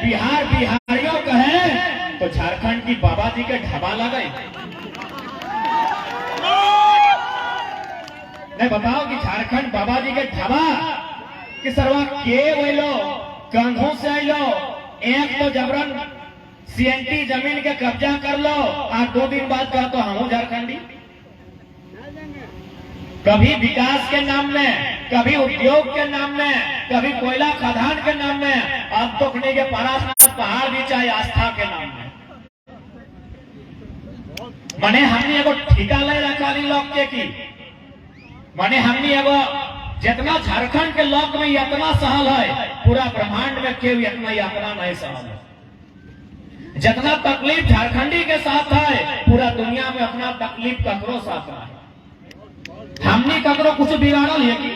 बिहार बिहारियों कहे तो झारखंड की बाबा जी के ढाबा लगे। नहीं बताओ कि झारखंड बाबा जी के ढाबा कि सरवा के वैलो कंधों से आइलो, एक तो जबरन सीएनटी जमीन के कब्जा कर लो और 2 दिन बाद कहा तो हम झारखंडी। कभी विकास के नाम में, कभी उद्योग के नाम में, कभी कोयला खदान के नाम में, अब तो के परास पहाड़ भी चाहे आस्था के नाम में। मने हमने एगो ठिका ले रखा लोग के की, मने हमने एगो जितना झारखंड के लोग में यातना सहल है, पूरा ब्रह्मांड में केव इतना यातना नहीं सहल है। जितना तकलीफ झारखंडी के साथ है, पूरा दुनिया में अपना तकलीफ ककरो साथ है। हमने ककरो कुछ बिगाड़ल है कि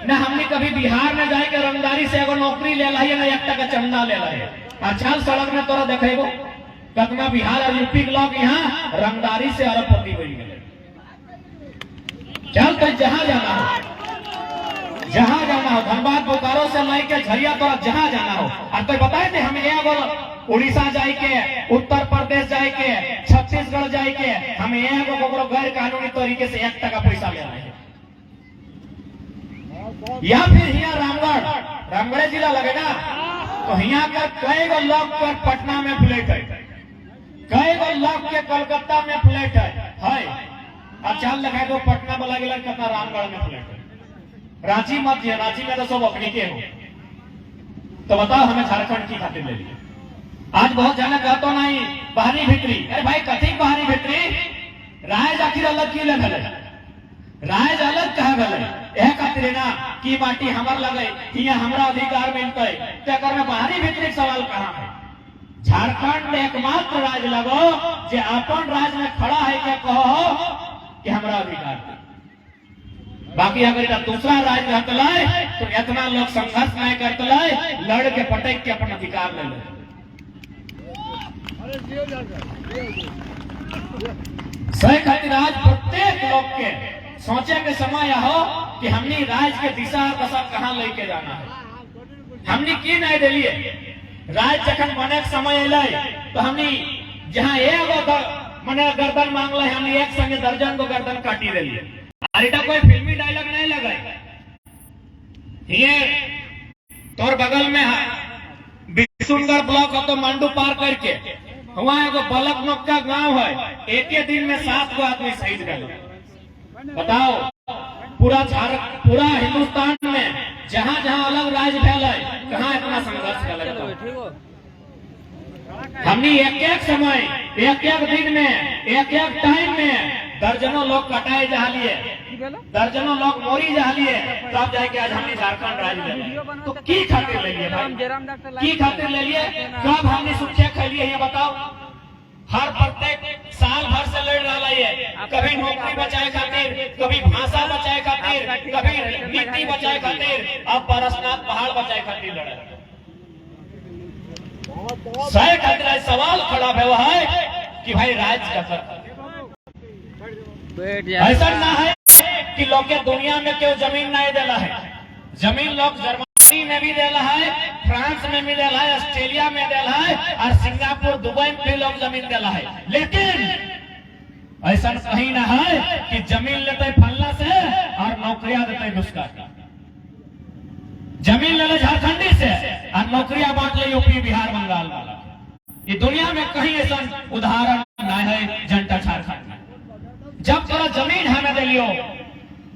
न हमने कभी बिहार में जाके रंगदारी से एगो नौकरी ले लाई, न 1 टका चंदा ले लाई। अच्छा सड़क में तोरा देखेबो कतना बिहार और यूपी के लोग यहाँ रंगदारी से अरबपति बन गए। चल तो जहां जाना हो, जहां जाना हो, धनबाद बोकारो से लेके झरिया तोरा जहां जाना हो। और तो बताए थे हम एगो उड़ीसा जाए के, उत्तर प्रदेश जाए के, छत्तीसगढ़ जाए के, हम एगो गैर कानूनी तरीके से 1 टका पैसा ले रहे हैं। या फिर यहाँ रामगढ़ जिला लगे ना, तो यहाँ का कई गो लोग पर पटना में फ्लैट है, कई गो लोग के कोलकाता में फ्लैट है। अब चल लगा दो पटना वाला गिला कितना रामगढ़ में फ्लैट है। रांची मत है, रांची में तो सब अपनी के हो। तो बताओ हमें झारखंड की खातिर ले लिए। आज बहुत जाना कहते नहीं बाहरी भीतरी, अरे भाई कथी बाहरी भीतरी, राय आखिर अलग क्यों लगल, राय अलग कहा गल यह खातिर ना कि माटी हमार लगे, यहाँ हमारा अधिकार मिलते, तो में बाहरी भीतरी सवाल कहाँ है। झारखंड में एकमात्र राज लगो जो अपन राज में खड़ा है, क्या कहो कि हमारा अधिकार है। बाकी अगर दूसरा राज रहते तो इतना लोग संघर्ष नहीं करते, लड़ के पटक के अपना अधिकार ले ले। सही खातिर आज प्रत्येक लोग के सोचे के समय हो कि हमने राज के दिशा दशा कहाँ लेके जाना है। हमने की नहीं दिलिए राज जखन बने के समय अल तो हमने जहाँ एगो मने गर्दन मांग ले, हमने एक संगे दर्जन को गर्दन काटी दिलिए। अरे कोई फिल्मी डायलॉग नहीं लगा, ये तोर बगल में बिशुनगढ़ ब्लॉक हो तो मांडू पार करके वहां एगो बलक मक्का गांव है, एक ही दिन में 7 गो आदमी शहीद गए। बताओ पूरा हिंदुस्तान में जहां जहां अलग राज्य फैल है, कहां इतना संघर्ष कर। हमने एक समय, एक दिन में, एक टाइम में दर्जनों लोग कटाए जा लिए, दर्जनों लोग मोरी जा लिए, तब जाके आज हमने झारखंड राज्य ले। तो की खातिर ले लिए भाई, की खातिर ले लिए, कब हमने सुखे खा लिए ये बताओ। हर प्रत्येक साल भर से लड़ रहा है, कभी नौकरी बचाए खातिर, कभी भाषा बचाए खातिर, कभी नीति बचाए खातिर, अब परसनाथ पहाड़ बचाए खातिर लड़े। सही खातिर सवाल खड़ा हुआ है कि भाई राज्य का ऐसा ना है कि लोग के दुनिया में क्यों जमीन नहीं देला है। जमीन लोग जर्मनी में भी देला है, फ्रांस में भी देला है, ऑस्ट्रेलिया में देला है, और सिंगापुर दुबई में भी लोग जमीन देला है। लेकिन ऐसा कहीं ना है कि जमीन लेते फलना से और नौकरियां देते दुष्का। जमीन ले झारखंडी से और नौकरियां बांट ले यूपी बिहार बंगाल वाला। ये दुनिया में कहीं ऐसा उदाहरण नहीं है जनता झारखंड में। जब थोड़ा जमीन हमें दे लियो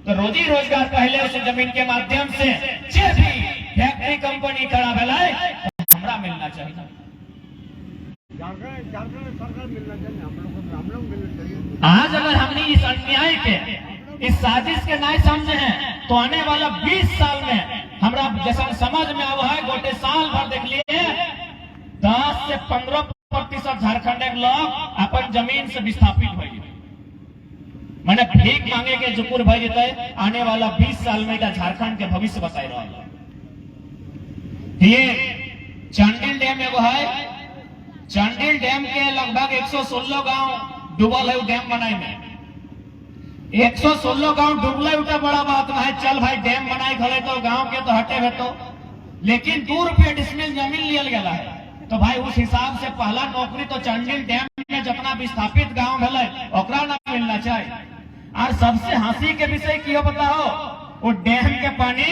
तो रोजी रोजगार पहले उस जमीन के माध्यम से जे भी फैक्ट्री कंपनी खड़ा भेलाय हमरा मिलना चाहिए, सरकार मिलना चाहिए, हम लोग मिलना चाहिए। आज अगर हमने इस अन्याय के, इस साजिश के नहीं समझे हैं तो आने वाला 20 साल में हमरा जैसा समझ में आवा है, गोटे साल भर देख लिए 10 से 15% झारखंड के लोग अपन जमीन से विस्थापित हो गए, मैंने भीख मांगे के जुकुर भर जेते। आने वाला 20 साल में झारखंड के भविष्य बताई रहा है। ये चांडिल डैम एगो है, चांडिल डैम के लगभग 116 गांव डूबल है। डैम बनाए में 116 गांव डूबल उठा बड़ा बात ना है। चल भाई डैम बनाए खड़े तो गांव के तो हटे भेटो, लेकिन 2 रुपये डिसमिल जमीन लियल गया है। तो भाई उस हिसाब से पहला नौकरी तो चंडिल डैम में जितना विस्थापित गांव भेल ओकरा ना मिलना चाहिए। और सबसे हंसी के विषय की बताओ, वो डैम के पानी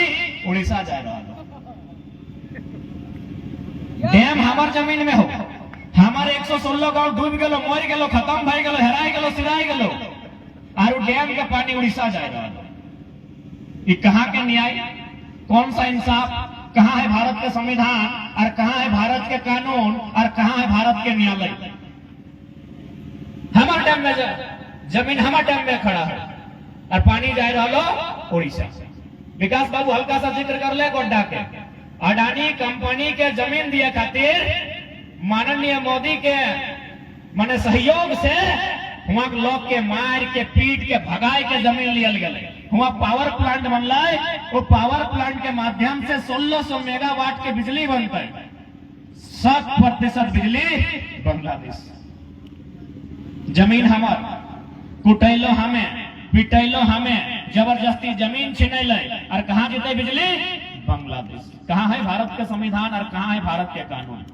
उड़ीसा जा रहा है। डैम हमार जमीन में हो, हमारे 116 गांव डूब गलो, मर गलो, खत्म भाई गलो, हेराई गलो, सिराई गलो, और डैम के पानी उड़ीसा जा रहा है। ये कहाँ के न्याय, कौन सा इंसाफ, कहाँ है भारत के संविधान, और कहाँ है भारत के कानून, और कहाँ है भारत के न्यायालय। हमारे डैम में जमीन हमारे डैम में खड़ा है और पानी जा रहा हो उड़ीसा। विकास बाबू हल्का सा जिक्र कर ले गोड्डा के, अडानी कंपनी के जमीन दिए खातिर माननीय मोदी के माने सहयोग से वहां लोग के मार के पीट के भगाए के जमीन लियल गए। वहां पावर प्लांट बनला, वो पावर प्लांट के माध्यम से 1600 मेगावाट के बिजली बनता है। 100% बिजली बांग्लादेश। जमीन हमार, कुटैलो हमें, पिटैलो हमें, जबरदस्ती जमीन छीन और कहाँ जीते बिजली, बांग्लादेश। कहाँ है भारत के संविधान और कहाँ है भारत के कानून।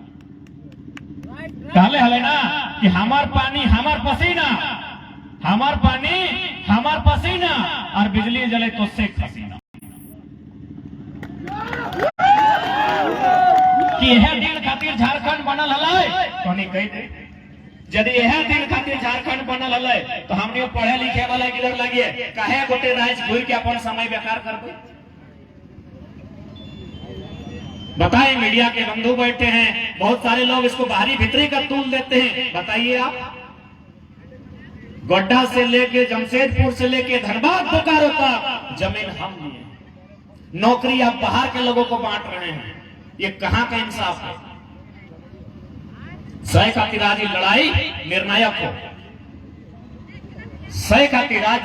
कहले हले ना कि हमार पानी हमार पसीना, हमार पानी हमार पसीना, और बिजली जले तो शेख हसीना। कि यह दिन खातिर झारखंड बनल हलै, तो नहीं कही दे यदि यह दिन खातिर झारखंड बनल हलै तो हमने पढ़े लिखे वाला किधर लगिए, काहे गोटे राज घूर के अपन समय बेकार करबे। बताइए, मीडिया के बंधु बैठे हैं, बहुत सारे लोग इसको बाहरी भीतरी का तूल देते हैं। बताइए आप, गोड्डा से लेके जमशेदपुर से लेके धनबाद बोकारो तक जमीन हम लिए, नौकरी आप बाहर के लोगों को बांट रहे हैं। ये कहां का इंसाफ है। सह खातिराज की लड़ाई निर्णायक हो। सह खातिराज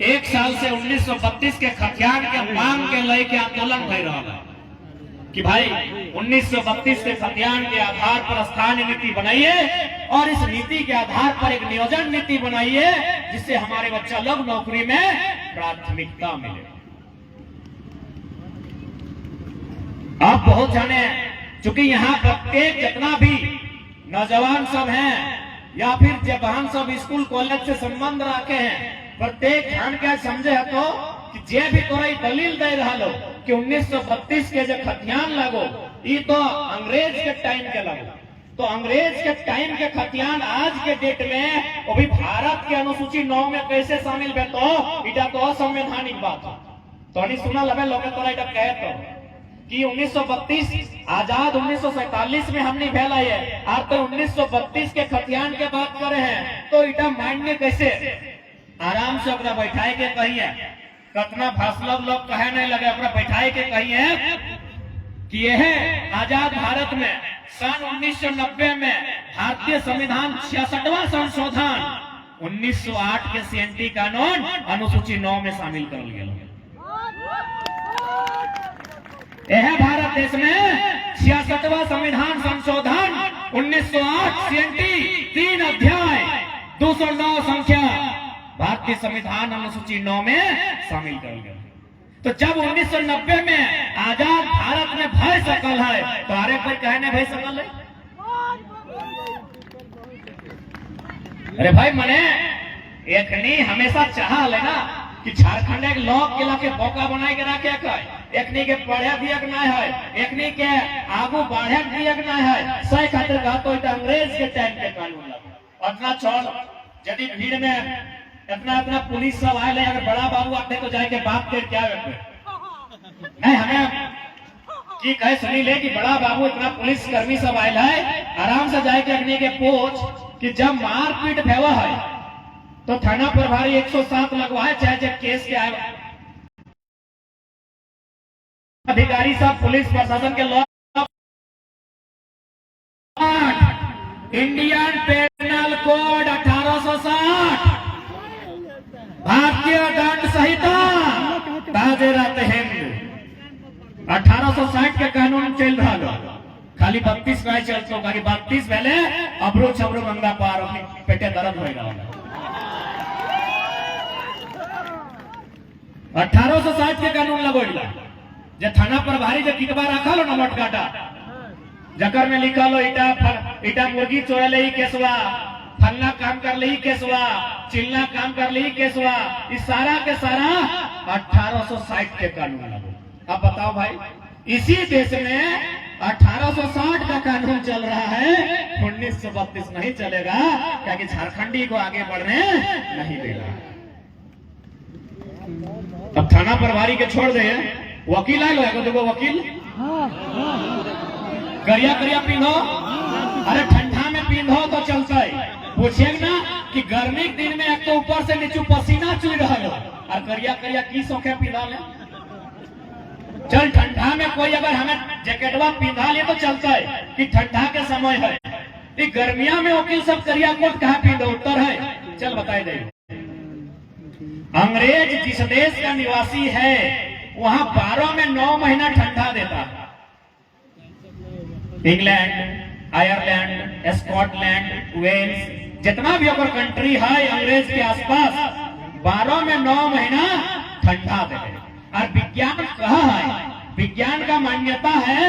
1 साल से 1932 के खतियान के मांग के लेके आंदोलन भय रहा है कि भाई 1932 के खतियान के आधार पर स्थानीय नीति बनाइए और इस नीति के आधार पर एक नियोजन नीति बनाइए जिससे हमारे बच्चा लोग नौकरी में प्राथमिकता मिले। आप बहुत जाने, चूंकि यहाँ प्रत्येक जितना भी नौजवान सब हैं या फिर जवान सब स्कूल कॉलेज से संबंध रखे हैं, प्रत्येक ध्यान क्या समझे है तो कि जे भी तोरा दलील दे रहा लो कि 1932 के जो खतियान लगो ये तो अंग्रेज के टाइम के लगो, तो अंग्रेज के टाइम के खतियान आज के डेट में वो भी भारत के अनुसूची 9 में कैसे शामिल है, तो इटा तो असंवैधानिक बात है। तो नहीं सुना लगे लोग तोरा इटा कहे तो कि 1932 आजाद 1947 में हमने भेला है और तो 1932 के खतियान के बात करे हैं, तो इटा मान्य कैसे। आराम से अपना बैठाए के कहिए, कतना भाषण लोग कहे नहीं लगे, अपना बैठाए के कहिए कि यह आजाद भारत में सन 1990 में भारतीय संविधान 66वां संशोधन 1908 के सीएनटी कानून अनुसूची 9 में शामिल कर लिया। यह भारत देश में 66वां संविधान संशोधन 1908 सीएनटी 3 अध्याय 209 संख्या भारतीय संविधान अनुसूची 9 में शामिल कर गया। तो जब 1990 में आजाद भारत में भय सकल है तो आरे पर कहने भय सकल है। अरे भाई मने एक नहीं हमेशा चाह लेना कि झारखंड एक लोग के लाके बोका बनाए के रखे एकनी के पढ़े दियक ना है, एकनी के आगू बढ़े दियक ना है। सही खातिर कहा तो अंग्रेज के टाइम के कानून लगा। अपना छोड़ यदि भीड़ में अपना अपना पुलिस सब आए ले, अगर बड़ा बाबू आते तो जाके बात कर क्या नहीं, हमें की कहे सुनी ले कि बड़ा बाबू इतना पुलिस कर्मी सब आए है, आराम से जाके अग्नि के पूछ कि जब मारपीट भेवा है तो थाना प्रभारी 107 लगवाए, चाहे जब केस के आए अधिकारी सब पुलिस प्रशासन के लोग इंडियन पेनल कोड 1860 भारतीय दंड संहिता ताजेरात हिंद 1860 के कानून चल रहा है। खाली 32 में चलते 32 पहले अबरू छबरू गंगा पार पेटे दर्द हो रहा है। 1860 के कानून लगोला जे थाना प्रभारी जे कितबा रखा लो नमट काटा जकर में लिखा लो इटा मुर्गी चोरा ले ही केसवा, फलना काम कर ले ही केसवा, चिल्ला काम कर ले ही केसवा। इस सारा के सारा 1860 के कानून लागू। अब बताओ भाई, इसी देश में 1860 का कानून चल रहा है, 1932 नहीं चलेगा, क्योंकि झारखंडी को आगे बढ़ने नहीं देगा। अब थाना प्रभारी के छोड़ दे, वकील आए लो, देखो वकील करिया करिया पीनो, अरे ठंडा में पीनो तो चलता है। पूछिए ना कि गर्मी के दिन में एक तो ऊपर से नीचे पसीना चुई रहा है, और करिया करिया की सौखे पीना ले। चल ठंडा में कोई अगर हमें जैकेटवा पीना ले तो चलता है कि ठंडा के समय है, कि गर्मिया में वकील सब करिया कोट कहाँ पीना उत्तर है। चल बताए दे, अंग्रेज जिस देश का निवासी है वहां 12 में 9 महीना ठंडा देता है। इंग्लैंड, आयरलैंड, स्कॉटलैंड, वेल्स, जितना भी अगर कंट्री है अंग्रेज के आसपास, 12 में 9 महीना ठंडा देते। और विज्ञान कहा है, विज्ञान का मान्यता है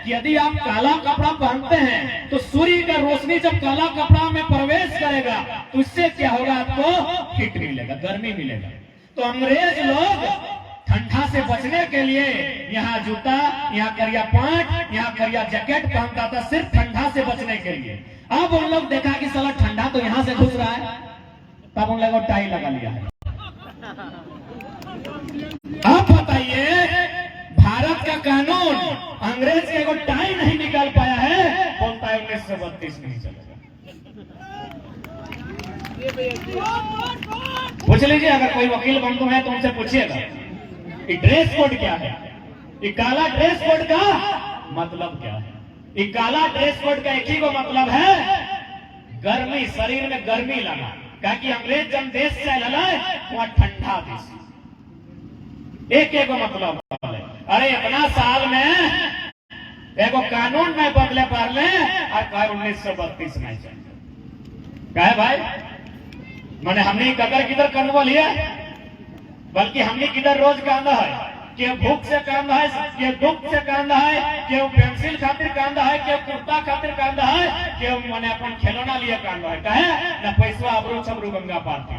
कि यदि आप काला कपड़ा पहनते हैं तो सूर्य का रोशनी जब काला कपड़ा में प्रवेश करेगा तो इससे क्या होगा, आपको हीट मिलेगा, गर्मी मिलेगा। तो अंग्रेज लोग ठंडा से बचने के लिए यहाँ जूता, यहाँ करिया पैंट, यहाँ करिया जैकेट पहनता था, सिर्फ ठंडा से बचने के लिए। अब उन लोग देखा कि साला ठंडा तो यहाँ से घुस रहा है, तब उन लोगों टाई लगा लिया है। अब बताइए, भारत का कानून अंग्रेज के को टाई नहीं निकाल पाया है, बोलता है 1932 नहीं चलेगा। पूछ लीजिए, अगर कोई वकील बंधु है तो उनसे पूछिएगा कि ड्रेस कोड क्या है, ये काला ड्रेस कोड का मतलब क्या है। ये काला ड्रेस कोड का एक ही को मतलब है गर्मी, शरीर में गर्मी लाना। क्योंकि अंग्रेज जब देश से लड़ा वहां ठंडा देश, एक एक मतलब है। अरे अपना साल में देखो कानून में बदले पर ले, और कहे 1932 नहीं चाहिए। कहे भाई मैंने हमने कदर किधर करने लिया, बल्कि हमने किधर रोज कांदा है, क्यों भूख से कांदा है, क्यों दुख से कांदा है, क्यों पेंसिल खातिर कांदा है, क्यों कुर्ता खातिर कांदा है, क्यों मैंने अपन खिलौना लिए कांदा है। कहे न पैसा अबरू छबरू गंगा पार था,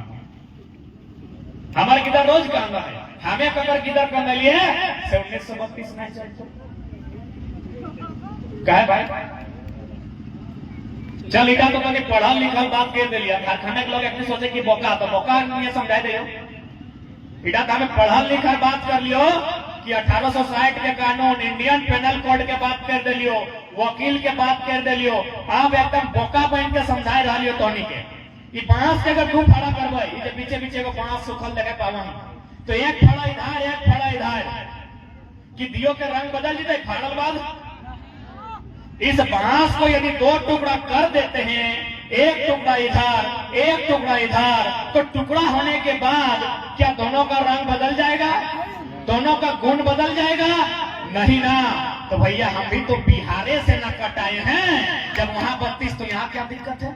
हमारे किधर रोज कांदा है, हमें कदर किधर करने लिए से 1932 नहीं चलते। कहे भाई चल इटा तो कभी पढ़ा लिखल बात कह दिया, कारखाने के लोग अपने सोचे कि बोका, तो बोका ये समझा दे। इटा तो हमें पढ़ा लिखा बात कर लियो कि 1860 के कानून, इंडियन पेनल कोड के बात कर दे लियो, वकील के बात कर दे लियो। आप एकदम बोका बन के समझाए रहा लियो तोनी के कि बांस के अगर खूब खड़ा करबे, ये पीछे पीछे को बांस सुखल देखे पावा तो एक फड़ा इधर एक फड़ा इधर, कि दियो के रंग बदल जीते फाड़ल बाद। इस बांस को यदि 2 टुकड़ा कर देते हैं, एक टुकड़ा इधर एक टुकड़ा इधर, तो टुकड़ा होने के बाद क्या दोनों का रंग बदल जाएगा, दोनों का गुण बदल जाएगा? नहीं ना। तो भैया हम भी तो बिहारे से न कटाए हैं, जब वहां 32 तो यहाँ क्या दिक्कत है?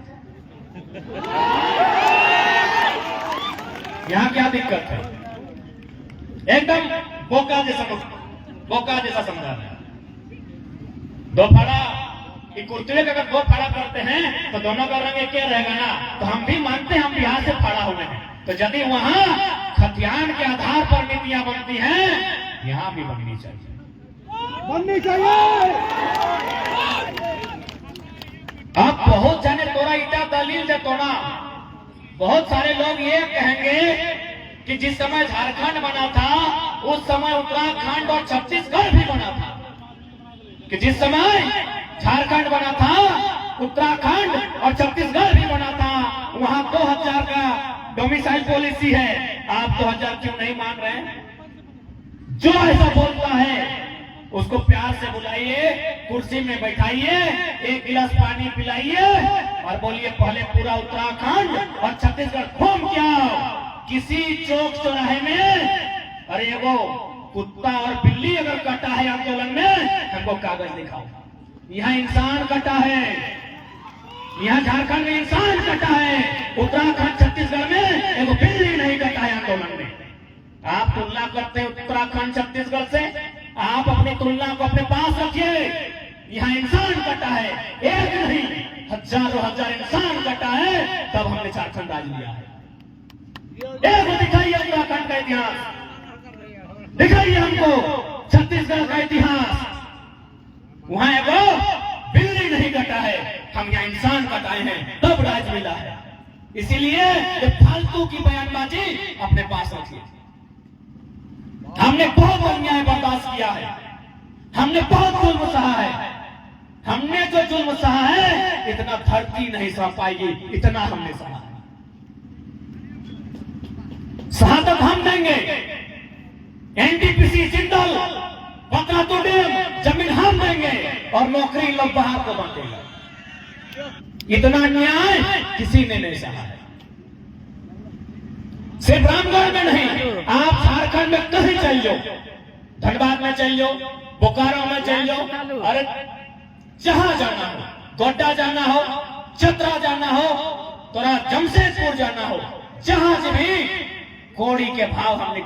यहाँ क्या दिक्कत है? एकदम बोका जैसा समझा है। 2 फाड़ा कुर्ते का अगर 2 फाड़ा करते हैं तो दोनों का रंग एक रहेगा ना। तो हम भी मानते हैं हम बिहार से फाड़ा हुए हैं, तो यदि वहां खतियान के आधार पर नीतियां बनती हैं, यहां भी बननी चाहिए, बननी चाहिए। अब बहुत जाने तोरा ईटा दलील दे तोड़ा, बहुत सारे लोग ये कहेंगे कि जिस समय झारखंड बना था उस समय उत्तराखंड और छत्तीसगढ़ भी बना था, कि जिस समय झारखंड बना था उत्तराखंड और छत्तीसगढ़ भी बना था, वहां 2000 का डोमिसाइल पॉलिसी है। आप 2000 क्यों नहीं मान रहे हैं? जो ऐसा बोलता है उसको प्यार से बुलाइए, कुर्सी में बैठाइए, 1 गिलास पानी पिलाइए और बोलिए पहले पूरा उत्तराखंड और छत्तीसगढ़ घूम के आओ। किसी चौक चौराहे में अरे वो कुत्ता और बिल्ली अगर कटा है आंदोलन में, हमको कागज दिखाओ। यहाँ इंसान कटा है, यहाँ झारखंड में इंसान कटा है, उत्तराखंड छत्तीसगढ़ में एगो बिल्ली नहीं कटा है आंदोलन में। आप तुलना करते हैं उत्तराखंड छत्तीसगढ़ से, आप अपनी तुलना को अपने पास रखिए। यहाँ इंसान कटा है, एक नहीं हजारों हजार इंसान कटा है, तब हमने झारखंड राज लिया है। एक दिखाइए उत्तराखंड का इतिहास, दिखाइए हमको छत्तीसगढ़ का इतिहास। वहां वो बिल्ली नहीं कटा है, हम यहाँ इंसान कटाए हैं, तब राज मिला है। इसीलिए ये फालतू की बयानबाजी अपने पास रखिए। हमने बहुत अन्याय बर्दाश्त किया है, हमने बहुत जुल्म सहा है। हमने जो जुल्म सहा है इतना धरती नहीं सह पाएगी, इतना हमने सहा है। शहादत हम देंगे, एनटीपीसी जिंदल पतरातू डैम जमीन हम देंगे और नौकरी लोग बाहर को बांटेंगे। इतना अन्याय किसी ने नहीं सहा है। सिर्फ रामगढ़ में नहीं, आप झारखंड में कहीं चल जाओ, धनबाद में चल जाओ, बोकारो में चल जाओ, अरे जहां जाना हो, गोड्डा जाना हो, चतरा जाना हो, तोरा जमशेदपुर जाना हो, जहां से भी कोड़ी के भाव हमने